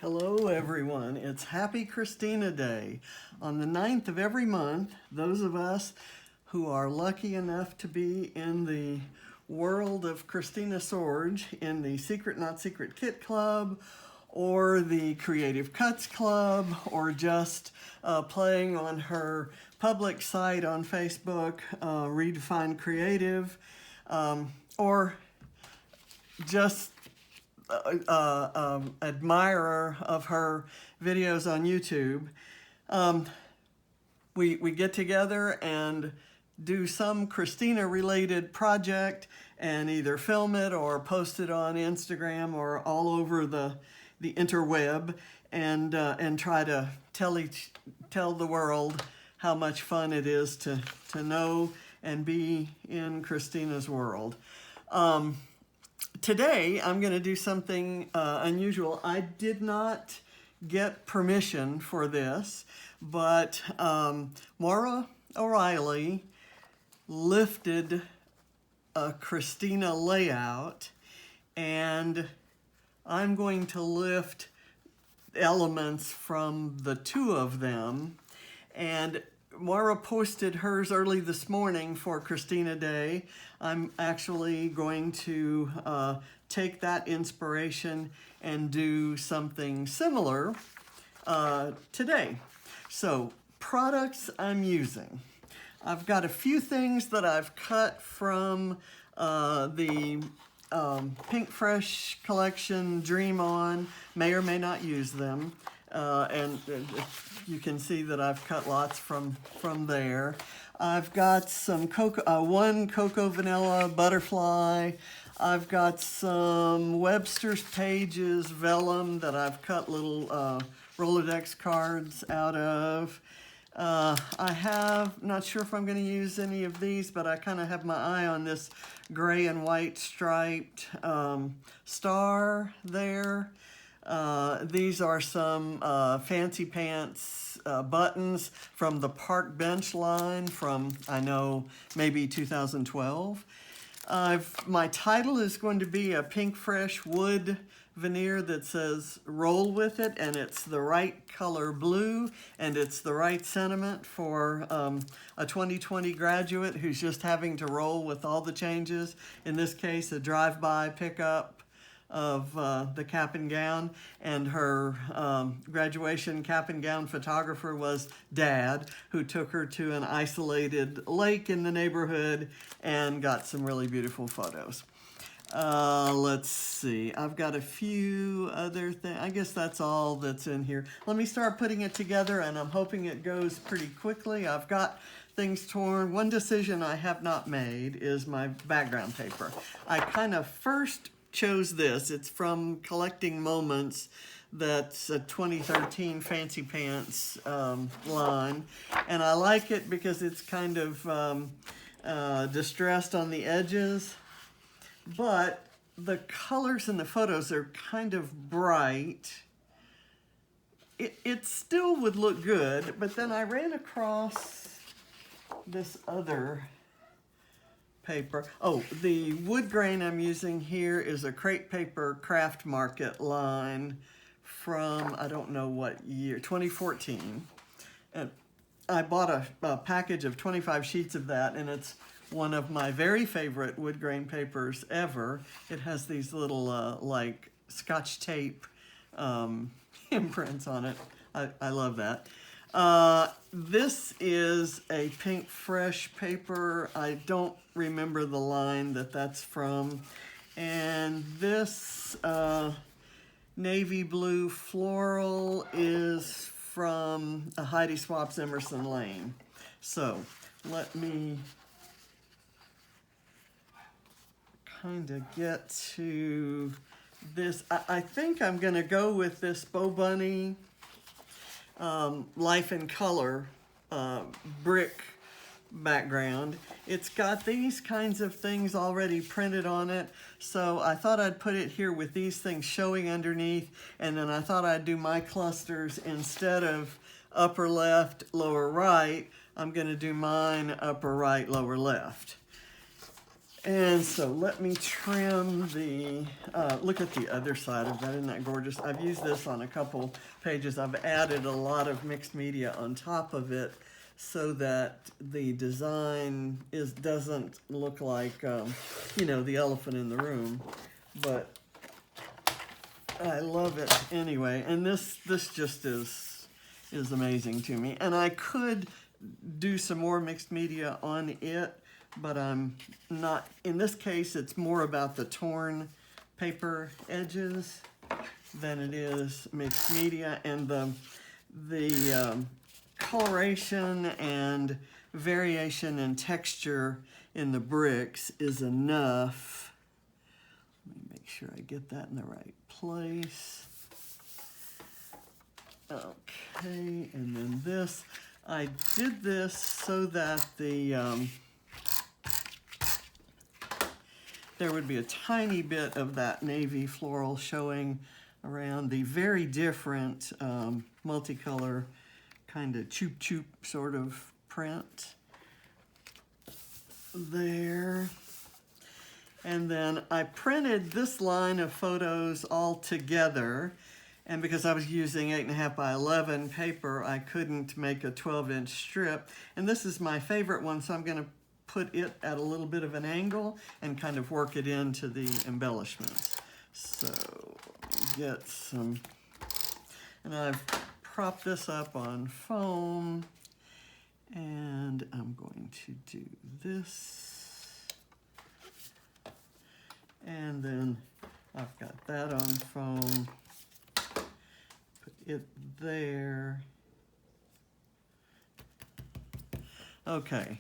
Hello everyone, it's Happy Christina Day. On the 9th of every month, those of us who are lucky enough to be in the world of Khristina Sorge in the Secret Not Secret Kit Club, or the Creative Cuts Club, or just playing on her public site on Facebook, Redefine Creative, or just admirer of her videos on YouTube, we get together and do some Khristina related project and either film it or post it on Instagram or all over the interweb, and try to tell the world how much fun it is to know and be in Khristina's world. Today, I'm going to do something unusual. I did not get permission for this, but Maura O'Reilly lifted a Khristina layout, and I'm going to lift elements from the two of them. And Maura posted hers early this morning for Khristina Day. I'm actually going to take that inspiration and do something similar today. So, products I'm using. I've got a few things that I've cut from the Pink Fresh collection Dream On. May or may not use them. And you can see that I've cut lots from there. I've got some one Cocoa Vanilla Butterfly. I've got some Webster's Pages vellum that I've cut little Rolodex cards out of. Not sure if I'm going to use any of these, but I kind of have my eye on this gray and white striped star there. These are some Fancy Pants buttons from the Park Bench line from, I know, maybe 2012. My title is going to be a Pink Fresh wood veneer that says roll with it, and it's the right color blue, and it's the right sentiment for a 2020 graduate who's just having to roll with all the changes. In this case, a drive-by pickup of the cap and gown, and her graduation cap and gown photographer was Dad, who took her to an isolated lake in the neighborhood and got some really beautiful photos. Let's see, I've got a few other things. I guess that's all that's in here. Let me start putting it together, and I'm hoping it goes pretty quickly. I've got things torn. One decision I have not made is my background paper. I kind of first chose this. It's from Collecting Moments. That's a 2013 Fancy Pants line, and I like it because it's kind of distressed on the edges, but the colors in the photos are kind of bright. It still would look good, but then I ran across this other paper. Oh, the wood grain I'm using here is a Crate Paper Craft Market line from, I don't know what year, 2014. And I bought a package of 25 sheets of that, and it's one of my very favorite wood grain papers ever. It has these little like Scotch tape imprints on it. I love that. This is a Pink Fresh paper. I don't remember the line that's from. And this navy blue floral is from a Heidi Swapp's Emerson Lane. So let me kind of get to this. I think I'm going to go with this Bo Bunny Life in Color brick background. It's got these kinds of things already printed on it, so I thought I'd put it here with these things showing underneath, and then I thought I'd do my clusters instead of upper left, lower right. I'm going to do mine upper right, lower left. And so let me trim the, look at the other side of that. Isn't that gorgeous? I've used this on a couple pages. I've added a lot of mixed media on top of it so that the design doesn't look like, you know, the elephant in the room. But I love it anyway. And this just is amazing to me. And I could do some more mixed media on it, but I'm not. In this case, it's more about the torn paper edges than it is mixed media, and the coloration and variation in texture in the bricks is enough. Let me make sure I get that in the right place. Okay, and then this, I did this so that there would be a tiny bit of that navy floral showing around the very different multicolor kind of choop choop sort of print there. And then I printed this line of photos all together, and because I was using 8.5 by 11 paper, I couldn't make a 12-inch strip. And this is my favorite one, so I'm going to put it at a little bit of an angle and kind of work it into the embellishments. So get some, and I've propped this up on foam, and I'm going to do this, and then I've got that on foam, put it there. Okay.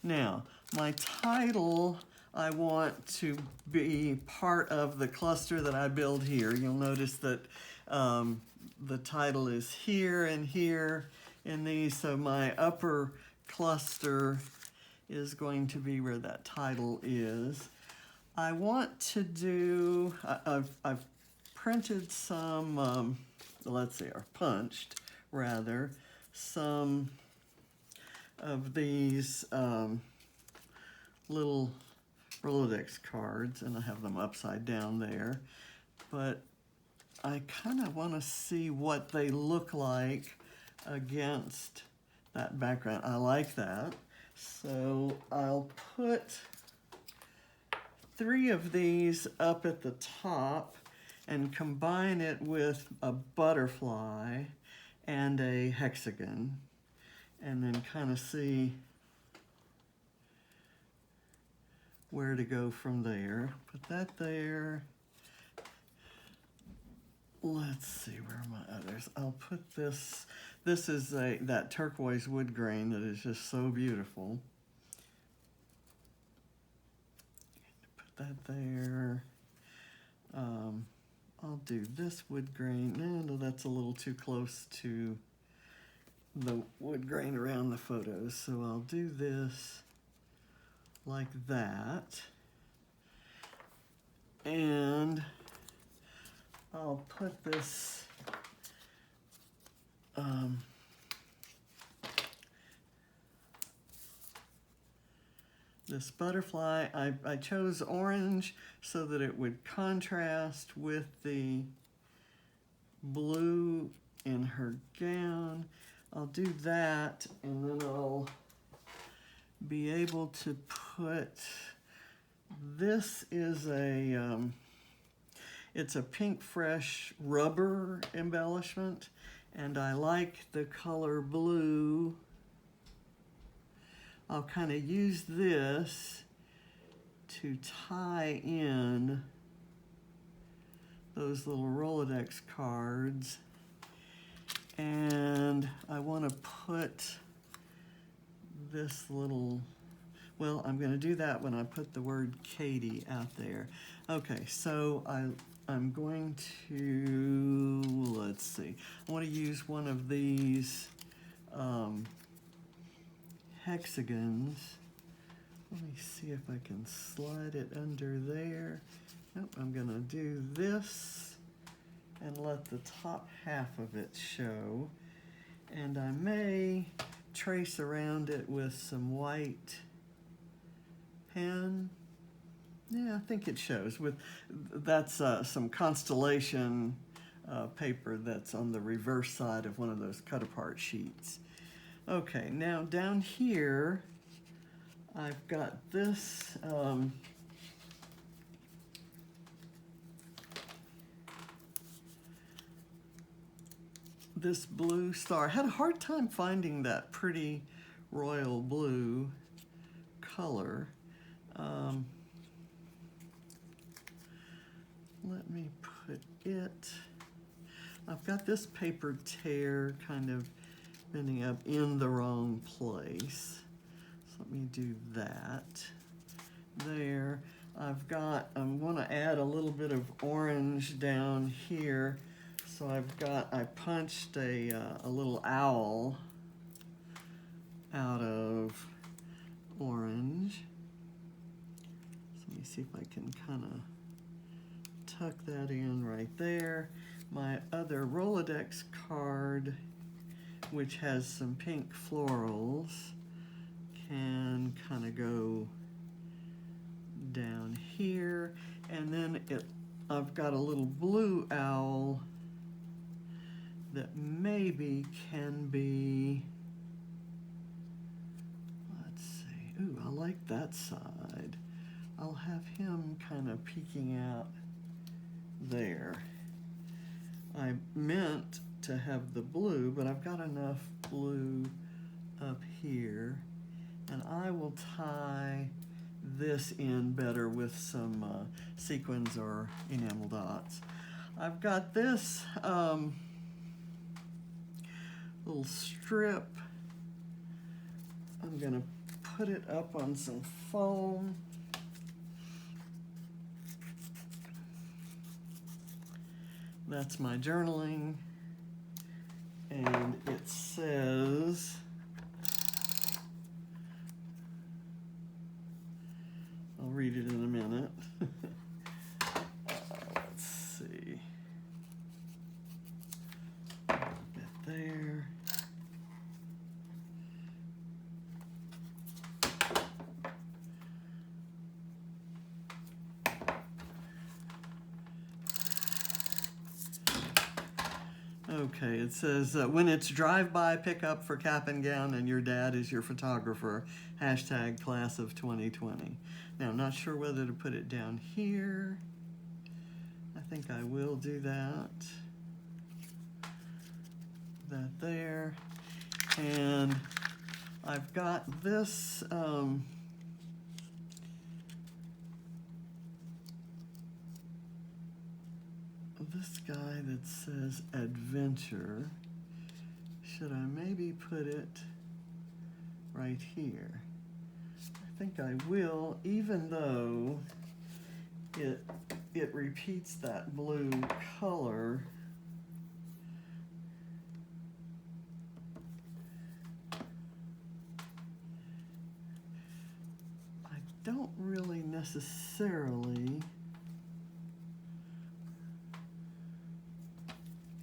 Now, my title, I want to be part of the cluster that I build here. You'll notice that the title is here and here in these, so my upper cluster is going to be where that title is. I want to do, I've printed some, let's see, or punched, rather, some of these little Rolodex cards, and I have them upside down there, but I kind of want to see what they look like against that background. I like that, so I'll put 3 of these up at the top and combine it with a butterfly and a hexagon, and then kind of see where to go from there. Put that there. Let's see, where are my others? I'll put this. This is that turquoise wood grain that is just so beautiful. Put that there. I'll do this wood grain. No, that's a little too close to the wood grain around the photos, so I'll do this like that, and I'll put this this butterfly. I chose orange so that it would contrast with the blue in her gown. I'll do that, and then I'll be able to put, this is it's a pink fresh rubber embellishment, and I like the color blue. I'll kind of use this to tie in those little Rolodex cards, and I want to put this little, well, I'm going to do that when I put the word Katie out there. Okay, so I'm going to, let's see, I want to use one of these hexagons. Let me see if I can slide it under there. Nope, I'm going to do this and let the top half of it show. And I may trace around it with some white pen Yeah, I think it shows. That's some constellation paper that's on the reverse side of one of those cut apart sheets. Okay, now down here, I've got this. This blue star. I had a hard time finding that pretty royal blue color. Let me put it. I've got this paper tear kind of ending up in the wrong place. So let me do that. There. I'm going to add a little bit of orange down here. So I punched a little owl out of orange. So let me see if I can kind of tuck that in right there. My other Rolodex card, which has some pink florals, can kind of go down here. And then I've got a little blue owl that maybe can be, let's see, ooh, I like that side. I'll have him kind of peeking out there. I meant to have the blue, but I've got enough blue up here, and I will tie this in better with some sequins or enamel dots. I've got this little strip. I'm gonna put it up on some foam. That's my journaling, and it says, I'll read it in a minute. Let's see. Get there. Okay, it says, when it's drive-by pickup for cap and gown and your dad is your photographer, hashtag class of 2020. Now, I'm not sure whether to put it down here. I think I will do that. That there. And I've got this, this guy that says adventure. Should I maybe put it right here? I think I will, even though it repeats that blue color. I don't really necessarily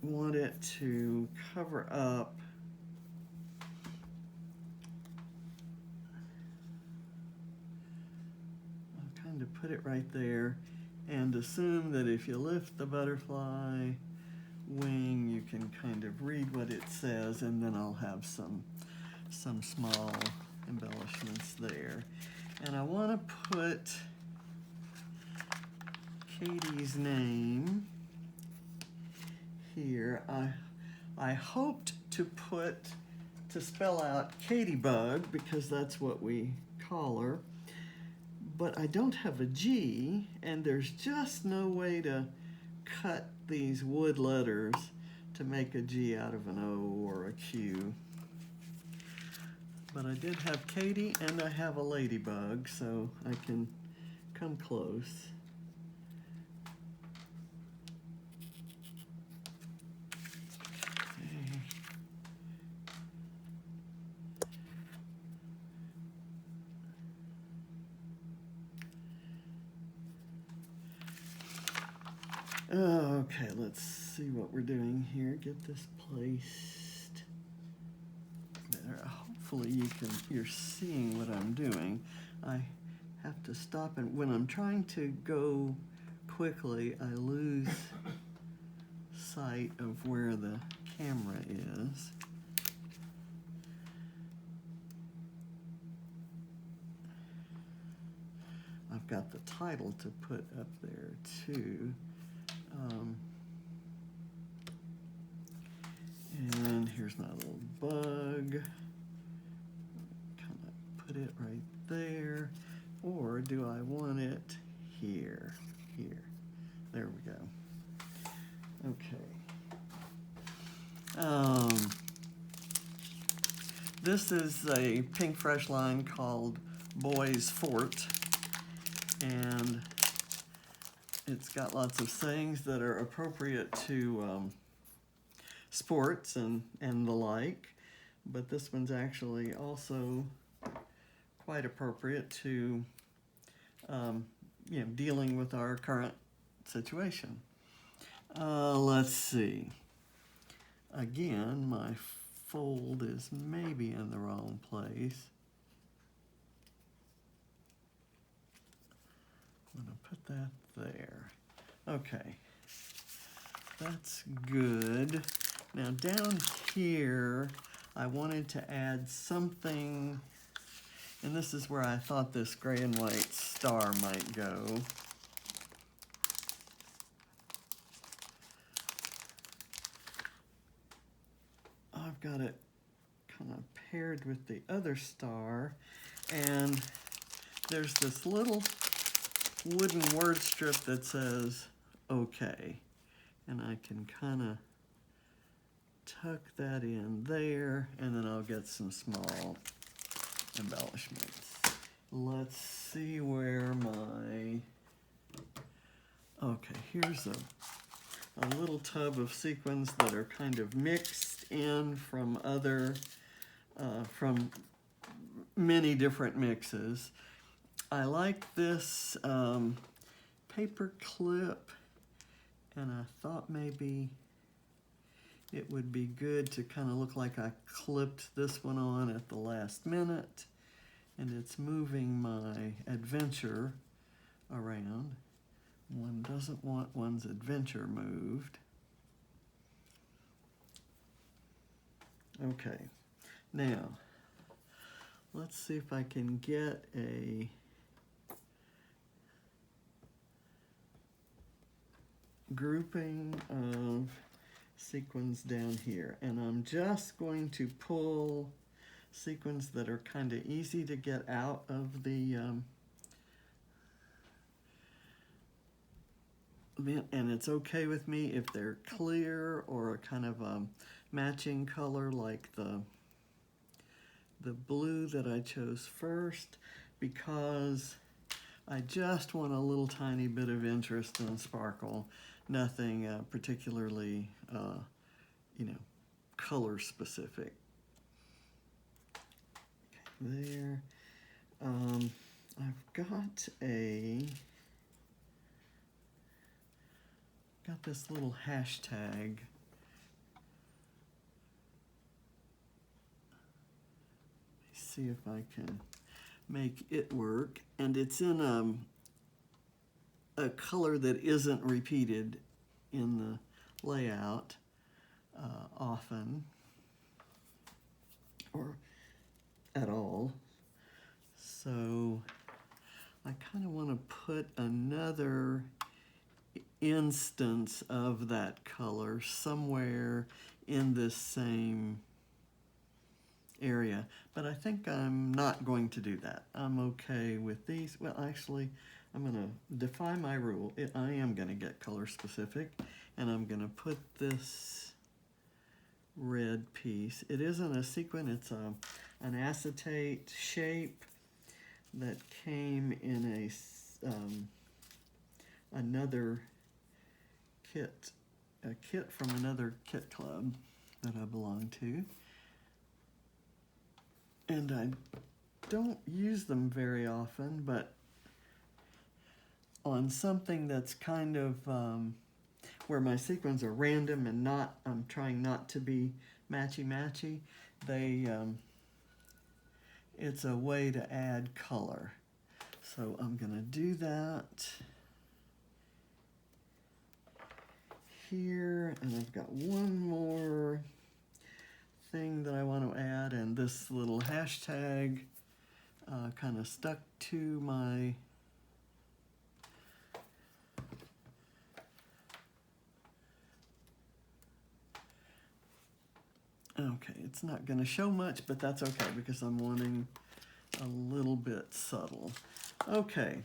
want it to cover up I'll kind of put it right there and assume that if you lift the butterfly wing, you can kind of read what it says, and then I'll have some small embellishments there. And I want to put Katie's name here. I hoped to spell out Katybug, because that's what we call her, but I don't have a G, and there's just no way to cut these wood letters to make a G out of an O or a Q. But I did have Katie, and I have a ladybug, so I can come close. Okay, let's see what we're doing here. Get this placed there. Hopefully you're seeing what I'm doing. I have to stop, and when I'm trying to go quickly, I lose sight of where the camera is. I've got the title to put up there too. And here's my little bug. Kind of put it right there. Or do I want it here? Here. There we go. Okay. This is a pink fresh line called Boy's Fort. And it's got lots of sayings that are appropriate to sports and the like, but this one's actually also quite appropriate to dealing with our current situation. Let's see. Again, my fold is maybe in the wrong place. I'm going to put that there. Okay, that's good. Now down here, I wanted to add something, and this is where I thought this gray and white star might go. I've got it kind of paired with the other star, and there's this little wooden word strip that says okay, and I can kind of tuck that in there, and then I'll get some small embellishments. Let's see where my, okay, here's a little tub of sequins that are kind of mixed in from other, from many different mixes. I like this paper clip, and I thought maybe it would be good to kind of look like I clipped this one on at the last minute, and it's moving my adventure around. One doesn't want one's adventure moved. Okay, now let's see if I can get a grouping of sequins down here, and I'm just going to pull sequins that are kind of easy to get out of the and it's okay with me if they're clear or a kind of a matching color like the blue that I chose first, because I just want a little tiny bit of interest and sparkle, nothing particularly color specific. Okay, there. I've got this little hashtag. See if I can make it work, and it's in a color that isn't repeated in the layout often or at all. So I kind of want to put another instance of that color somewhere in this same area, but I think I'm not going to do that. I'm okay with these. Well, actually, I'm going to defy my rule. I am going to get color specific, and I'm going to put this red piece. It isn't a sequin, it's an acetate shape that came in another kit, a kit from another kit club that I belong to. And I don't use them very often, but on something that's kind of where my sequins are random and I'm trying not to be matchy-matchy, it's a way to add color. So I'm gonna do that here, and I've got one more thing that I want to add, and this little hashtag kind of stuck to my okay, it's not going to show much, but that's okay because I'm wanting a little bit subtle. Okay,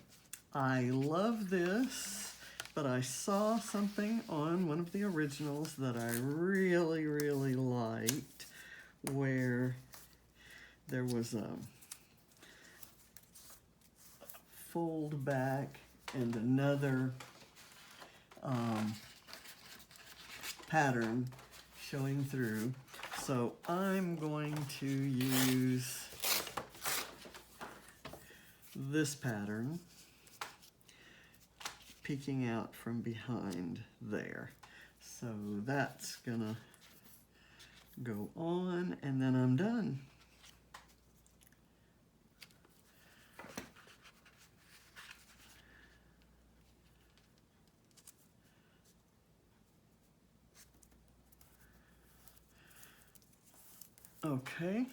I love this, but I saw something on one of the originals that I really, really liked, where there was a fold back and another pattern showing through. So I'm going to use this pattern peeking out from behind there. So that's gonna go on, and then I'm done. Okay.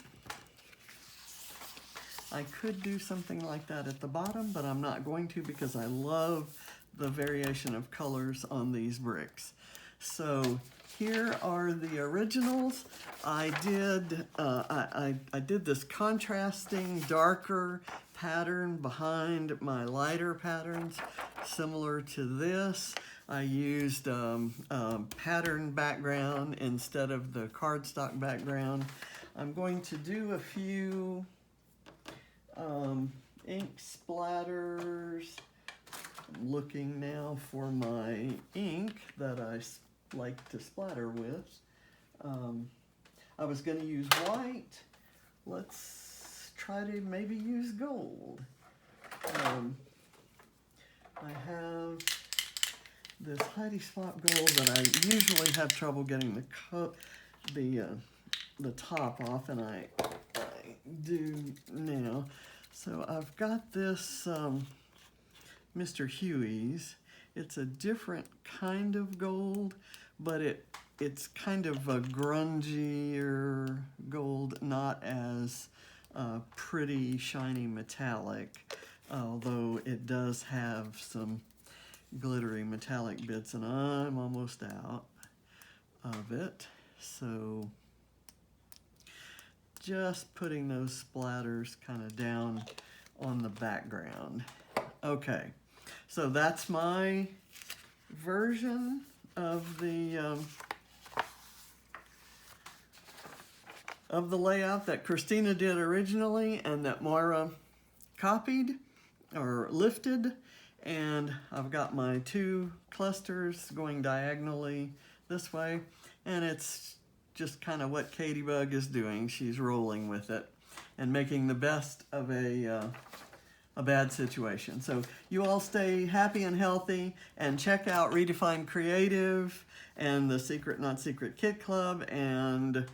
I could do something like that at the bottom, but I'm not going to because I love the variation of colors on these bricks. So here are the originals. I did I did this contrasting darker pattern behind my lighter patterns, similar to this. I used pattern background instead of the cardstock background. I'm going to do a few ink splatters. I'm looking now for my ink that I like to splatter with. I was going to use white. Let's try to maybe use gold. I have this Heidi Swap gold that I usually have trouble getting the top off, and I do now. So I've got this Mr. Huey's. It's a different kind of gold, but it's kind of a grungier gold, not as pretty, shiny metallic, although it does have some glittery metallic bits, and I'm almost out of it. So just putting those splatters kind of down on the background. Okay, so that's my version of the layout that Khristina did originally and that Moira copied or lifted. And I've got my two clusters going diagonally this way, and it's just kind of what Katybug is doing. She's rolling with it and making the best of a bad situation. So you all stay happy and healthy, and check out Redefine Creative and the Secret Not Secret Kit Club and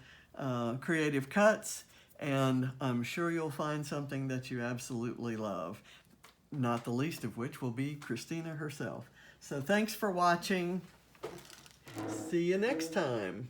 Creative Cuts, and I'm sure you'll find something that you absolutely love, not the least of which will be Khristina herself. So thanks for watching. See you next time.